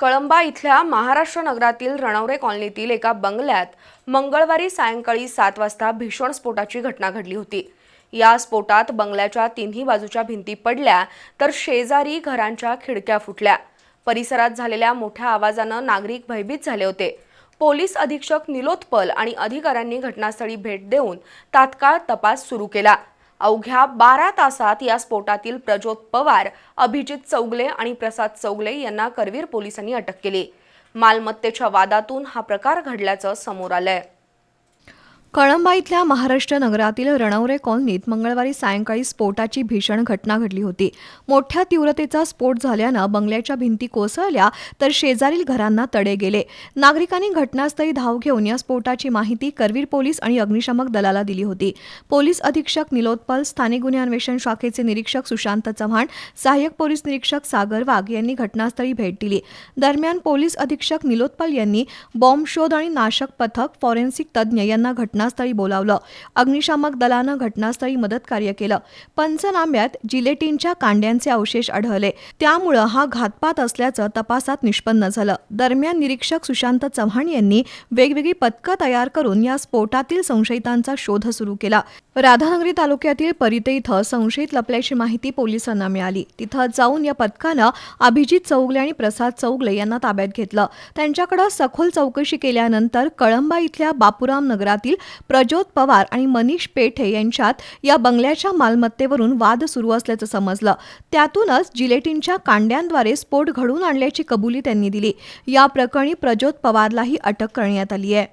कळंबा इथल्या महाराष्ट्र नगरातील रणवरे कॉलनीतील एका बंगल्यात मंगळवारी सायंकाळी 7 वाजता भीषण स्फोटाची घटना घडली होती। या स्फोटात बंगल्याच्या तिन्ही बाजूच्या भिंती पडल्या तर शेजारी घरांच्या खिडक्या फुटल्या। परिसरात झालेल्या मोठ्या आवाजाने नागरिक भयभीत झाले होते। पोलीस अधीक्षक निलोत्पल आणि अधिकाऱ्यांनी घटनास्थळी भेट देऊन तात्काळ तपास सुरू केला। अवघ्या 12 तासात या स्फोटातील प्रज्योत पवार, अभिजित चौगले आणि प्रसाद चौगले यांना करवीर पोलिसांनी अटक केली। मालमत्तेच्या वादातून हा प्रकार घडल्याचं समोर आलंय। कळंबा इथल्या महाराष्ट्र नगरातील रणवरे कॉलनीत मंगळवारी सायंकाळी स्फोटाची भीषण घटना घडली होती। मोठ्या तीव्रतेचा स्फोट झाल्यानं बंगल्याच्या भिंती कोसळल्या तर शेजारील घरांना तडे गेले। नागरिकांनी घटनास्थळी धाव घेऊन या स्फोटाची माहिती करवीर पोलीस आणि अग्निशमक दलाला दिली होती। पोलीस अधीक्षक निलोत्पल, स्थानिक गुन्हे अन्वेषण शाखेचे निरीक्षक सुशांत चव्हाण, सहाय्यक पोलीस निरीक्षक सागर वाघ यांनी घटनास्थळी भेट दिली। दरम्यान पोलीस अधीक्षक निलोत्पल यांनी बॉम्ब शोध आणि नाशक पथक, फॉरेन्सिक तज्ज्ञ यांना घटनास्थळी बोलावलं। अग्निशामक दलानं घटनास्थळी मदत कार्य केलं। पंचनाम्यात जिलेटिनच्या कांड्यांचे अवशेष आढळले, त्यामुळे हा घातपात असल्याचं तपासात निष्पन्न झालं। दरम्यान निरीक्षक सुशांत चव्हाण यांनी वेगवेगळी पथकं तयार करून या स्फोटातील संशयितांचा शोध सुरू केला। राधानगरी तालुक्यातील परिते इथं संशयित लपल्याची माहिती पोलिसांना मिळाली। तिथं जाऊन या पथकानं अभिजित चौगले आणि प्रसाद चौगले यांना ताब्यात घेतलं। त्यांच्याकडे सखोल चौकशी केल्यानंतर कळंबा इथल्या बापूराम नगरातील प्रज्योत पवार आणि मनीष पेठे यांच्यात या बंगल्याच्या मालमत्तेवरून वाद सुरू असल्याचं समजलं। त्यातूनच जिलेटिनच्या कांड्यांद्वारे स्फोट घडवून आणल्याची कबुली त्यांनी दिली। या प्रकरणी प्रज्योत पवारलाही अटक करण्यात आली आहे।